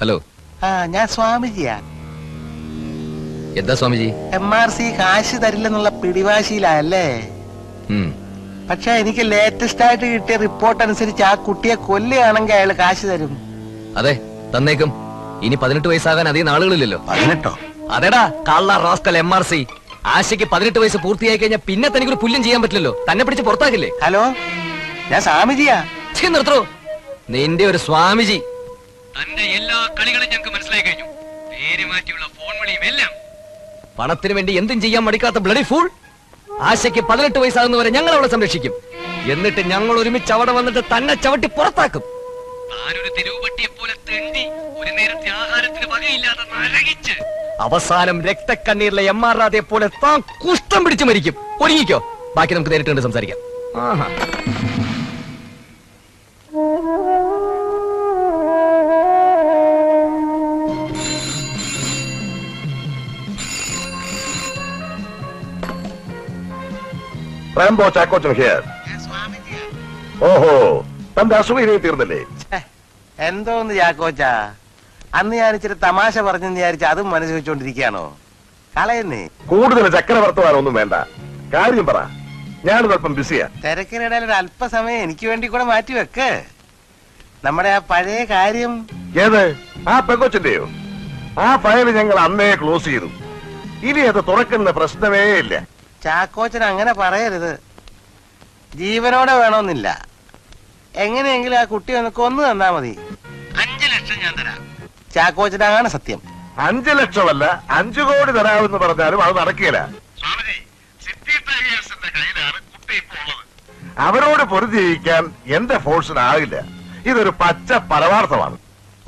Hello. ഞാൻ സ്വാമിജിയാ. എന്താ Swamiji? MRC കാശ് തരില്ലെന്നുള്ള പിടിവാശിയിലല്ലേ? പക്ഷെ എനിക്ക് ലേറ്റസ്റ്റ് ആയിട്ട് കിട്ടിയ റിപ്പോർട്ട് അനുസരിച്ച് ആ കുട്ടിയെ കൊല്ലുകയാണെങ്കിൽ അയാൾ കാശ് തരും. അതെ, തന്നേക്കും. ഇനി 18 വയസ്സാകാൻ അധികം നാളുകളില്ലല്ലോ. 18? അതെടാ കള്ള റാസ്കൽ MRC. ആശയ്ക്ക് 18 വയസ്സ് പൂർത്തിയായി കഴിഞ്ഞാൽ പിന്നെ തനിക്കൊരു പുല്ലും ചെയ്യാൻ പറ്റില്ലല്ലോ. തന്നെ പിടിച്ച് പുറത്താക്കില്ലേ? ഹലോ, ഞാൻ സ്വാമിജിയാ. നിർത്തോ. നിന്റെ ഒരു സ്വാമിജി. തന്റെ എല്ലാ കളികളും ഞങ്ങൾക്ക് മനസ്സിലായി കഴിഞ്ഞു. പേര് മാറ്റിയുള്ള ഫോൺ വിളിയും എല്ലാം. പണത്തിന് വേണ്ടി എന്തും ചെയ്യാൻ മടിക്കാത്ത ബ്ലഡി ഫൂൾ. ആശയ്ക്ക് 18 വയസ്സാകുന്നവരെ ഞങ്ങൾ അവളെ സംരക്ഷിക്കും. എന്നിട്ട് ഞങ്ങൾ ഒരുമിച്ച് അവിടെ വന്നിട്ട് തന്നെ ചവിട്ടി പുറത്താക്കും. താനൊരു തെരുവുപട്ടിയെ പോലെ തെണ്ടി ഒരു നേരത്തെ ആഹാരത്തിന് വകയില്ലാതെ നരകിച്ച് അവസാനം രക്തക്കണ്ണീരിലെ MR രാധയെ പോലെ താൻ കുഷ്ഠം പിടിച്ചു മരിക്കും. ഒരുങ്ങിക്കോ. ബാക്കി നമുക്ക് നേരിട്ട് കണ്ട് സംസാരിക്കാം. Rambo Chackochan here. ഓഹോ, തന്റെ അസുഖം തീർന്നില്ലേ? എന്തോന്ന് ചാക്കോച്ചാ, അന്ന് ഞാൻ ഇച്ചിരി തമാശ പറഞ്ഞെന്ന് വിചാരിച്ച അതും മനസ്സിൽ വെച്ചോണ്ടിരിക്കുകയാണോ? കളയുന്നേ. കൂടുതൽ ചക്രവർത്തമാനൊന്നും വേണ്ട, കാര്യം പറ. ഞാനൊരല്പം ബിസിയാ. തിരക്കിനിടയിൽ ഒരു അല്പസമയം എനിക്ക് വേണ്ടി കൂടെ മാറ്റി വെക്ക്. നമ്മുടെ ആ പഴയ കാര്യം. ഏത്? ആ പെങ്കൊച്ചിന്റെയോ? ആ ഫയൽ ഞങ്ങൾ അന്നേ ക്ലോസ് ചെയ്തു. ഇനി അത് തുറക്കുന്ന പ്രശ്നമേ ഇല്ല. ചാക്കോച്ചൻ അങ്ങനെ പറയരുത്. ജീവനോടെ വേണമെന്നില്ല. എങ്ങനെയെങ്കിലും ആ കുട്ടി ഒന്ന് കൊന്നു തന്നാ മതി. 5 ലക്ഷം ഞാൻ തരാം. ചാക്കോച്ചനാണ് സത്യം. 5 ലക്ഷമല്ല, 5 കോടി തരാമെന്ന് പറഞ്ഞാലും അത് നടക്കില്ല. അവരോട് പൊരുതിയിരിക്കാൻ എന്റെ ഫോഴ്സിനാകില്ല. ഇതൊരു പച്ച പരമാർത്ഥമാണ്.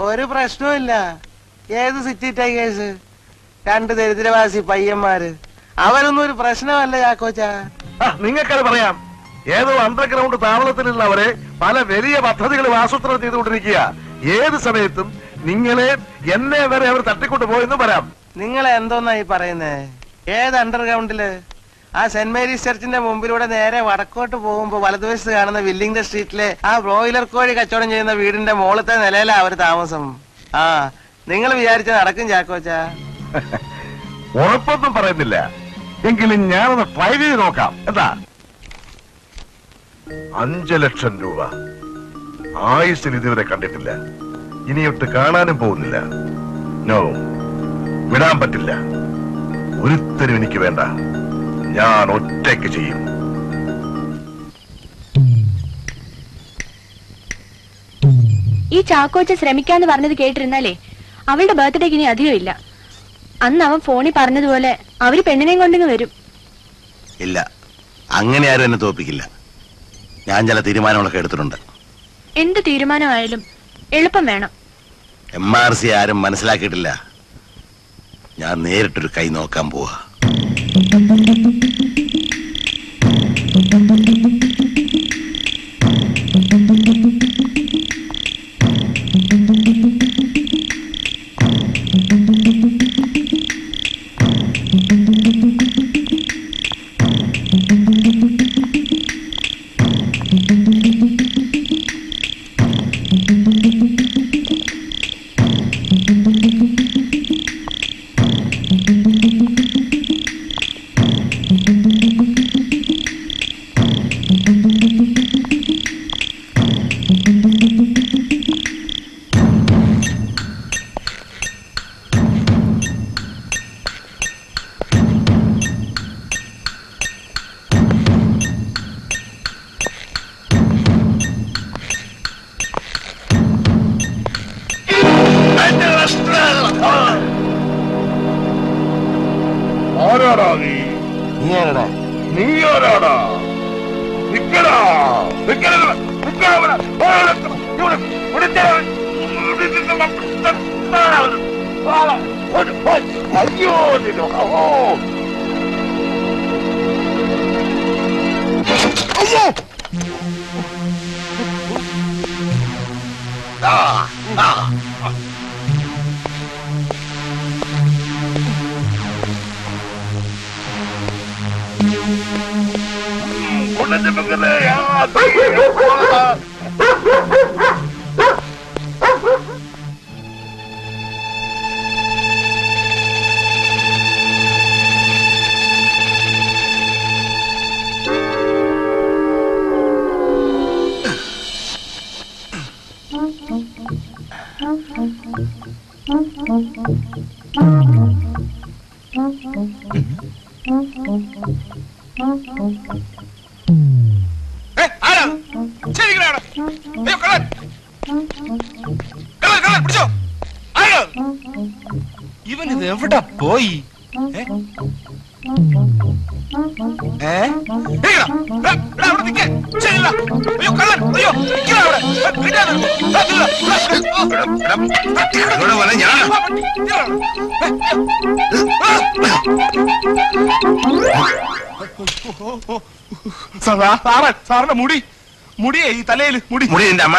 ഒരു പ്രശ്നവും. ഏത് സിറ്റി ടൈഗേഴ്സ്? 2 ദരിദ്രവാസി പയ്യന്മാര്. അവരൊന്നും ഒരു പ്രശ്നമല്ല ചാക്കോച്ചാ. നിങ്ങൾക്കത് പറയാം. ഏതോ അണ്ടർഗ്രൗണ്ട് താവളത്തിലുള്ളവരെ പല വലിയ പദ്ധതികളും ആസൂത്രണം ചെയ്തുകൊണ്ടിരിക്കുക. ഏത് സമയത്തും നിങ്ങളെ എന്നെ വരെ അവർ തട്ടിക്കൊണ്ടു പോയെന്നും വരാം. നിങ്ങൾ എന്തോന്നായി പറയുന്നേ? ഏത് അണ്ടർഗ്രൗണ്ടില്? ആ സെന്റ് മേരീസ് ചർച്ചിന്റെ മുമ്പിലൂടെ നേരെ വടക്കോട്ട് പോകുമ്പോ വലതുവശത്ത് കാണുന്ന വില്ലിംഗ്ടൺ സ്ട്രീറ്റിലെ ആ ബ്രോയിലർ കോഴി കച്ചവടം ചെയ്യുന്ന വീടിന്റെ മുകളത്തെ നിലയിലാ അവര് താമസം. നിങ്ങൾ വിചാരിച്ച നടക്കും ചാക്കോച്ചാ. ഉറപ്പൊന്നും പറയുന്നില്ല, എങ്കിലും ഞാനൊന്ന് ട്രൈ ചെയ്ത് നോക്കാം. എന്താ? 5 ലക്ഷം രൂപ ആയുസ്സിൽ ഇതുവരെ കണ്ടിട്ടില്ല. ഇനിയൊട്ട് കാണാനും പോകുന്നില്ല. നോ, വിടാൻ പറ്റില്ല. ഒരുത്തരും എനിക്ക് വേണ്ട. ഞാൻ ഒറ്റയ്ക്ക് ചെയ്യും. ഈ ചാക്കോച്ച ശ്രമിക്കാന്ന് പറഞ്ഞത് കേട്ടിരുന്നാലേ അവളുടെ ബർത്ത്ഡേക്ക് ഇനി അധികം ഇല്ല. അന്ന് അവൻ ഫോണിൽ പറഞ്ഞതുപോലെ അവര് പെണ്ണിനെയും കൊണ്ടിങ്ങ് വരും. ഇല്ല, അങ്ങനെ ആരും എന്നെ തോപ്പിക്കില്ല. ഞാൻ ചില തീരുമാനങ്ങളൊക്കെ എടുത്തിട്ടുണ്ട്. എന്ത് തീരുമാനമായാലും എളുപ്പം വേണം. MRC ആരും മനസ്സിലാക്കിയിട്ടില്ല. ഞാൻ നേരിട്ടൊരു കൈ നോക്കാൻ പോവാ. ഇവൻ ഇത് എവിടെ പോയി? സാറിന്റെ മുടിയേ ഈ തലയിൽ മുടി എന്റെ അമ്മ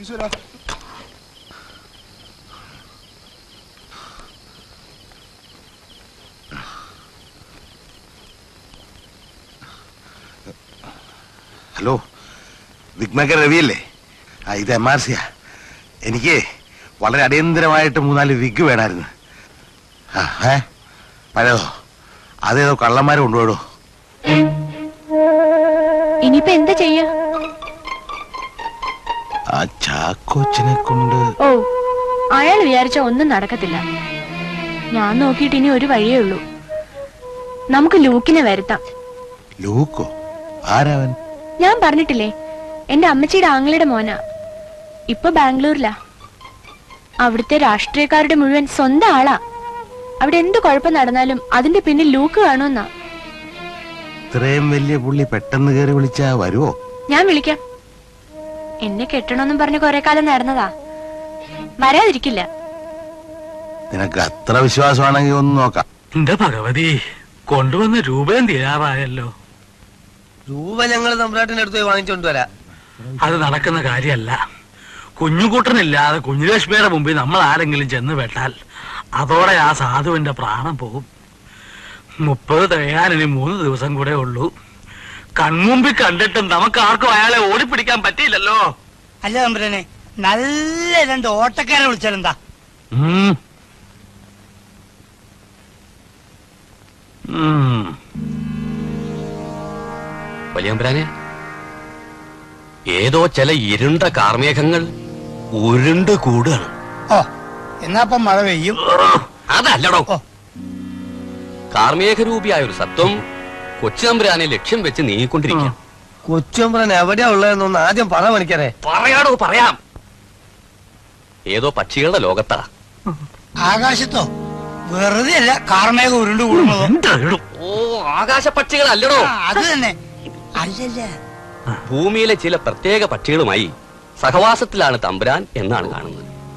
ഈശ്വര. ഹലോ, വിഗ് മേക്കർ രവിയല്ലേ? ഇത് MRC. എനിക്ക് വളരെ അടിയന്തരമായിട്ട് 3-4 വിഗ് വേണമായിരുന്നു. പഴയതോ? അതേതോ കള്ളന്മാരെ കൊണ്ടുപോടോ. ഇനിയിപ്പോ എന്താ ചെയ്യാ? ആ ചാക്കോച്ചനെ കൊണ്ട്. ഓ, അയാൾ വിചാരിച്ച ഒന്നും നടക്കത്തില്ല. ഞാൻ നോക്കിയിട്ട് ഇനി ഒരു വഴിയേ ഉള്ളൂ. നമുക്ക് ലൂക്കിനെ വരുത്താം. ലൂക്കോ? ആരാവൻ? ഞാൻ പറഞ്ഞിട്ടില്ലേ, എന്റെ അമ്മച്ചിയുടെ ആങ്ങളുടെ മോനാ. ഇപ്പൊ ബാംഗ്ലൂരിലാ. അവിടുത്തെ രാഷ്ട്രീയക്കാരുടെ മുഴുവൻ സ്വന്തം ആളാ. അവിടെ എന്ത് കുഴപ്പം നടന്നാലും അതിന്റെ പിന്നിൽ ലൂക്ക് കാണുമെന്നാ. ഇത്രയും വലിയ പുള്ളി പെട്ടെന്ന് കയറി വിളിച്ചാ വരുവോ? ഞാൻ വിളിക്കാം. എന്നെ കെട്ടണമെന്നും പറഞ്ഞ് കുറെ കാലം നടന്നതാ. വരാതിരിക്കില്ല. നിനക്ക് അത്ര വിശ്വാസമാണെങ്കിൽ ഒന്ന് നോക്കാം. എന്റെ ഭഗവതി, കൊണ്ടുവന്ന രൂപയും തീരാറായല്ലോ. രൂപ ഞങ്ങൾ തമ്പ്രാട്ടിന്റെ അടുത്ത് പോയി വാങ്ങിച്ചോണ്ടുവരാ. അത് നടക്കുന്ന കാര്യമല്ല. കുഞ്ഞുകൂട്ടനില്ലാതെ കുഞ്ഞുലക്ഷ്മിയുടെ മുമ്പിൽ നമ്മൾ ആരെങ്കിലും ചെന്ന് പെട്ടാൽ അതോടെ ആ സാധുവിന്റെ പ്രാണം പോകും. 30 തികയാൻ ഇനി 3 ദിവസം കൂടെ ഉള്ളൂ. കൺമുമ്പിൽ കണ്ടിട്ടും നമുക്ക് ആർക്കും അയാളെ ഓടിപ്പിടിക്കാൻ പറ്റിയില്ലല്ലോ. അല്ല തമ്പുരാനെ, നല്ല 2 ഓട്ടക്കാരെ വിളിച്ചാലെന്താ? വലിയമ്പരാനെ, ഏതോ ചില ഇരുണ്ട കാർമേഘങ്ങൾ ഉരുണ്ട് കൂടുകയാണ്. ഓ, എന്നാ മഴ പെയ്യും. അതല്ലടോ, കാർമേഘരൂപിയായ ഒരു സത്വം കൊച്ചുതമ്പുരാനെ ലക്ഷ്യം വെച്ച് നീങ്ങിക്കൊണ്ടിരിക്കുക. കൊച്ചുമ്പറൻ എവിടെയാ ഉള്ളതെന്നൊന്ന് ആദ്യം പറ മണിക്കറേ. പറയാടോ, പറയാം. ഏതോ പക്ഷികളുടെ ലോകത്താ. ആകാശത്തോ? വെറുതെ അല്ല കാർമേഘം ഉരുണ്ടു കൂടുന്നതോ? ഓ, ആകാശ പക്ഷികളല്ലടോ. അത് തന്നെ. അല്ലല്ല, ഭൂമിയിലെ ചില പ്രത്യേക പക്ഷികളുമായി സഹവാസത്തിലാണ് തമ്പുരാൻ എന്നാണ് കാണുന്നത്.